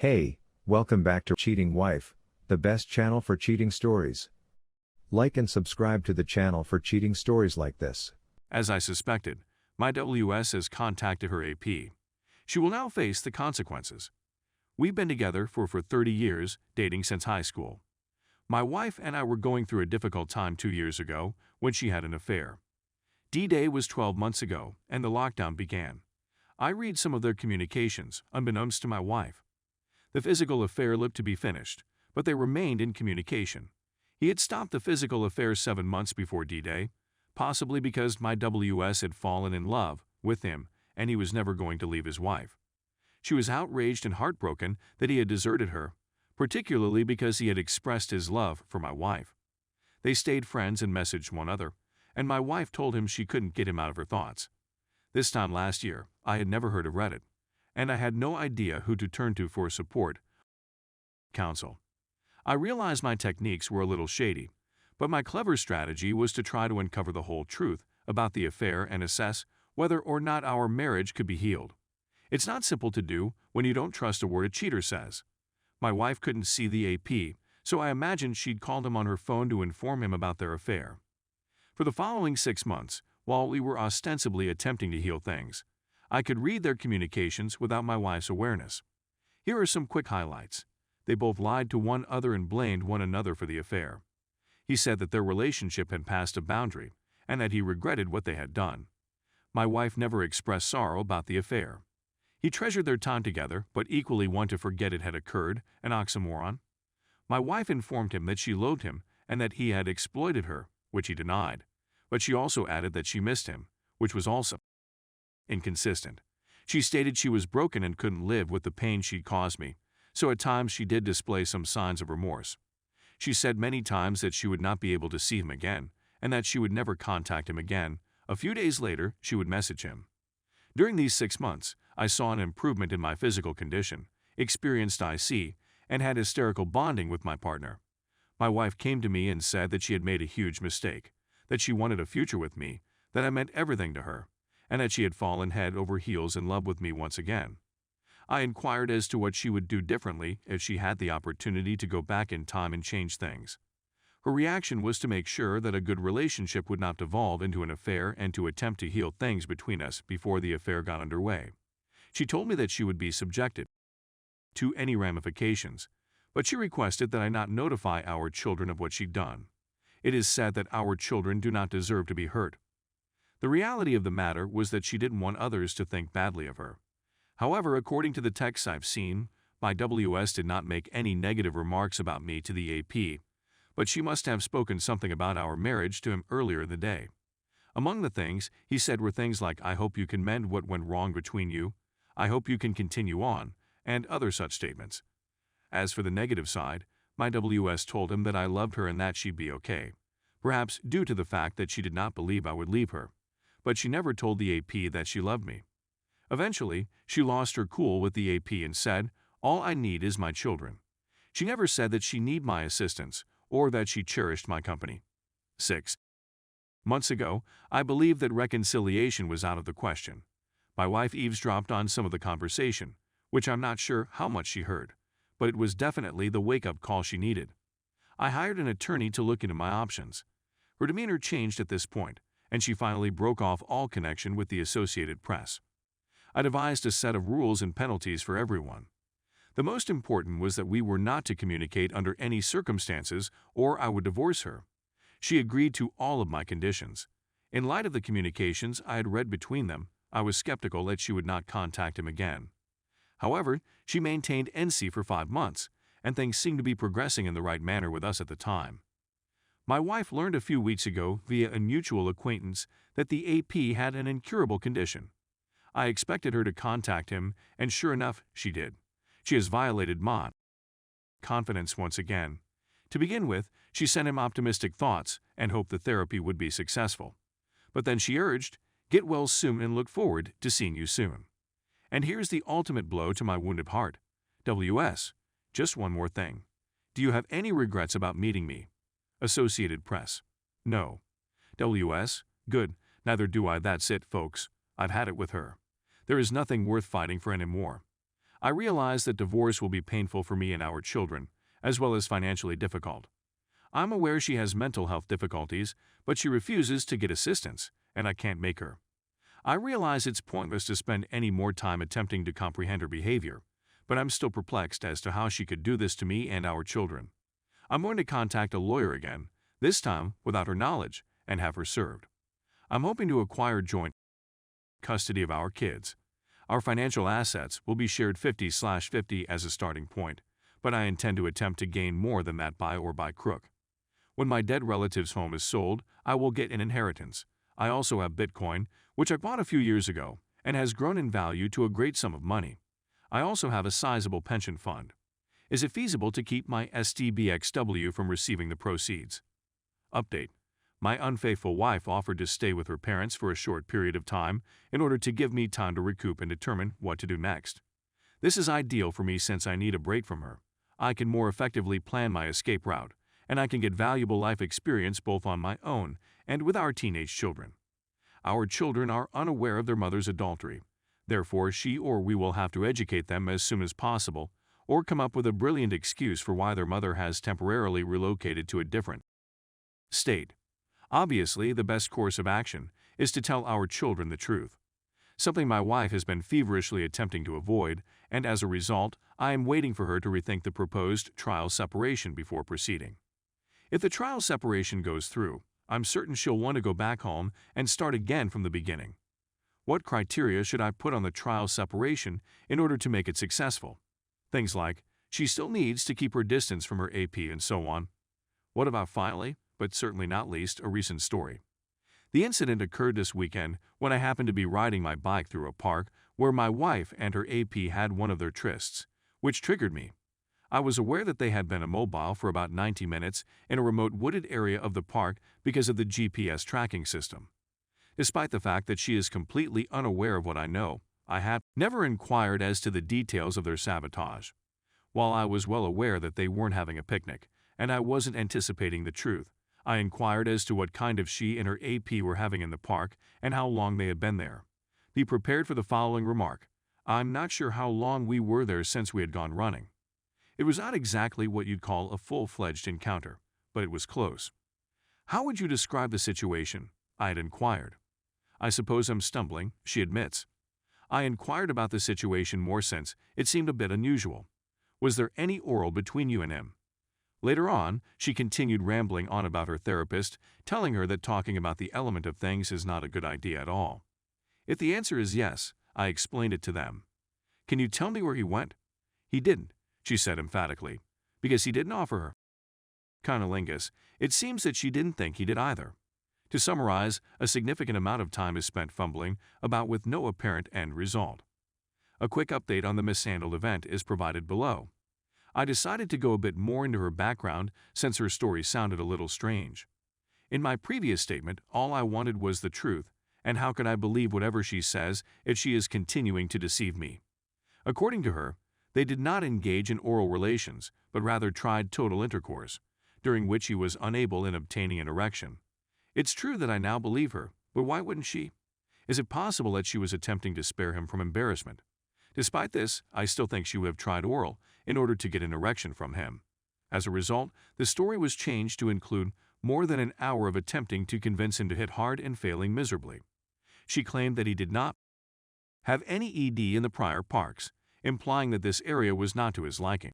Hey, welcome back to Cheating Wife, the best channel for cheating stories. Like and subscribe to the channel for cheating stories like this. As I suspected, my WS has contacted her AP. She will now face the consequences. We've been together for 30 years, dating since high school. My wife and I were going through a difficult time 2 years ago when she had an affair. D-Day was 12 months ago, and the lockdown began. I read some of their communications, unbeknownst to my wife. The physical affair looked to be finished, but they remained in communication. He had stopped the physical affair 7 months before D-Day, possibly because my WS had fallen in love with him and he was never going to leave his wife. She was outraged and heartbroken that he had deserted her, particularly because he had expressed his love for my wife. They stayed friends and messaged one another, and my wife told him she couldn't get him out of her thoughts. This time last year, I had never heard of Reddit, and I had no idea who to turn to for support counsel. I realized my techniques were a little shady, but my clever strategy was to try to uncover the whole truth about the affair and assess whether or not our marriage could be healed. It's not simple to do when you don't trust a word a cheater says. My wife couldn't see the AP, so I imagined she'd called him on her phone to inform him about their affair. For the following 6 months, while we were ostensibly attempting to heal things, I could read their communications without my wife's awareness. Here are some quick highlights. They both lied to one another and blamed one another for the affair. He said that their relationship had passed a boundary and that he regretted what they had done. My wife never expressed sorrow about the affair. He treasured their time together but equally wanted to forget it had occurred, an oxymoron. My wife informed him that she loathed him and that he had exploited her, which he denied, but she also added that she missed him, which was also inconsistent. She stated she was broken and couldn't live with the pain she'd caused me, so at times she did display some signs of remorse. She said many times that she would not be able to see him again and that she would never contact him again. A few days later, she would message him. During these 6 months, I saw an improvement in my physical condition, experienced IC, and had hysterical bonding with my partner. My wife came to me and said that she had made a huge mistake, that she wanted a future with me, that I meant everything to her, and that she had fallen head over heels in love with me once again. I inquired as to what she would do differently if she had the opportunity to go back in time and change things. Her reaction was to make sure that a good relationship would not devolve into an affair and to attempt to heal things between us before the affair got underway. She told me that she would be subjected to any ramifications, but she requested that I not notify our children of what she'd done. It is said that our children do not deserve to be hurt. The reality of the matter was that she didn't want others to think badly of her. However, according to the texts I've seen, my WS did not make any negative remarks about me to the AP, but she must have spoken something about our marriage to him earlier in the day. Among the things he said were things like, "I hope you can mend what went wrong between you," "I hope you can continue on," and other such statements. As for the negative side, my WS told him that I loved her and that she'd be okay, perhaps due to the fact that she did not believe I would leave her, but she never told the AP that she loved me. Eventually, she lost her cool with the AP and said, "All I need is my children." She never said that she needed my assistance or that she cherished my company. 6 months ago, I believed that reconciliation was out of the question. My wife eavesdropped on some of the conversation, which I'm not sure how much she heard, but it was definitely the wake-up call she needed. I hired an attorney to look into my options. Her demeanor changed at this point, and she finally broke off all connection with the Associated Press. I devised a set of rules and penalties for everyone. The most important was that we were not to communicate under any circumstances or I would divorce her. She agreed to all of my conditions. In light of the communications I had read between them, I was skeptical that she would not contact him again. However, she maintained NC for 5 months, and things seemed to be progressing in the right manner with us at the time. My wife learned a few weeks ago via a mutual acquaintance that the AP had an incurable condition. I expected her to contact him, and sure enough, she did. She has violated my confidence once again. To begin with, she sent him optimistic thoughts and hoped the therapy would be successful. But then she urged, "Get well soon and look forward to seeing you soon." And here's the ultimate blow to my wounded heart. WS, just one more thing. Do you have any regrets about meeting me? Associated Press. No. WS, good, neither do I. That's it, folks. I've had it with her. There is nothing worth fighting for anymore. I realize that divorce will be painful for me and our children, as well as financially difficult. I'm aware she has mental health difficulties, but she refuses to get assistance, and I can't make her. I realize it's pointless to spend any more time attempting to comprehend her behavior, but I'm still perplexed as to how she could do this to me and our children. I'm going to contact a lawyer again, this time without her knowledge, and have her served. I'm hoping to acquire joint custody of our kids. Our financial assets will be shared 50/50 as a starting point, but I intend to attempt to gain more than that by crook. When my dead relative's home is sold, I will get an inheritance. I also have Bitcoin, which I bought a few years ago, and has grown in value to a great sum of money. I also have a sizable pension fund. Is it feasible to keep my STBXW from receiving the proceeds? Update. My unfaithful wife offered to stay with her parents for a short period of time in order to give me time to recoup and determine what to do next. This is ideal for me since I need a break from her. I can more effectively plan my escape route, and I can get valuable life experience both on my own and with our teenage children. Our children are unaware of their mother's adultery. Therefore, she or we will have to educate them as soon as possible, or come up with a brilliant excuse for why their mother has temporarily relocated to a different state. Obviously, the best course of action is to tell our children the truth, something my wife has been feverishly attempting to avoid, and as a result, I am waiting for her to rethink the proposed trial separation before proceeding. If the trial separation goes through, I'm certain she'll want to go back home and start again from the beginning. What criteria should I put on the trial separation in order to make it successful? Things like, she still needs to keep her distance from her AP and so on. What about finally, but certainly not least, a recent story? The incident occurred this weekend when I happened to be riding my bike through a park where my wife and her AP had one of their trysts, which triggered me. I was aware that they had been immobile for about 90 minutes in a remote wooded area of the park because of the GPS tracking system. Despite the fact that she is completely unaware of what I know, I have never inquired as to the details of their sabotage. While I was well aware that they weren't having a picnic, and I wasn't anticipating the truth, I inquired as to what kind of she and her AP were having in the park and how long they had been there. Be prepared for the following remark. I'm not sure how long we were there since we had gone running. It was not exactly what you'd call a full-fledged encounter, but it was close. How would you describe the situation? I had inquired. I suppose I'm stumbling, she admits. I inquired about the situation more since it seemed a bit unusual. Was there any oral between you and him? Later on, she continued rambling on about her therapist, telling her that talking about the element of things is not a good idea at all. If the answer is yes, I explained it to them. Can you tell me where he went? He didn't, she said emphatically, because he didn't offer her cunnilingus. It seems that she didn't think he did either. To summarize, a significant amount of time is spent fumbling about with no apparent end result. A quick update on the mishandled event is provided below. I decided to go a bit more into her background since her story sounded a little strange. In my previous statement, all I wanted was the truth, and how could I believe whatever she says if she is continuing to deceive me? According to her, they did not engage in oral relations, but rather tried total intercourse, during which he was unable in obtaining an erection. It's true that I now believe her, but why wouldn't she? Is it possible that she was attempting to spare him from embarrassment? Despite this, I still think she would have tried oral in order to get an erection from him. As a result, the story was changed to include more than an hour of attempting to convince him to hit hard and failing miserably. She claimed that he did not have any ED in the prior parks, implying that this area was not to his liking.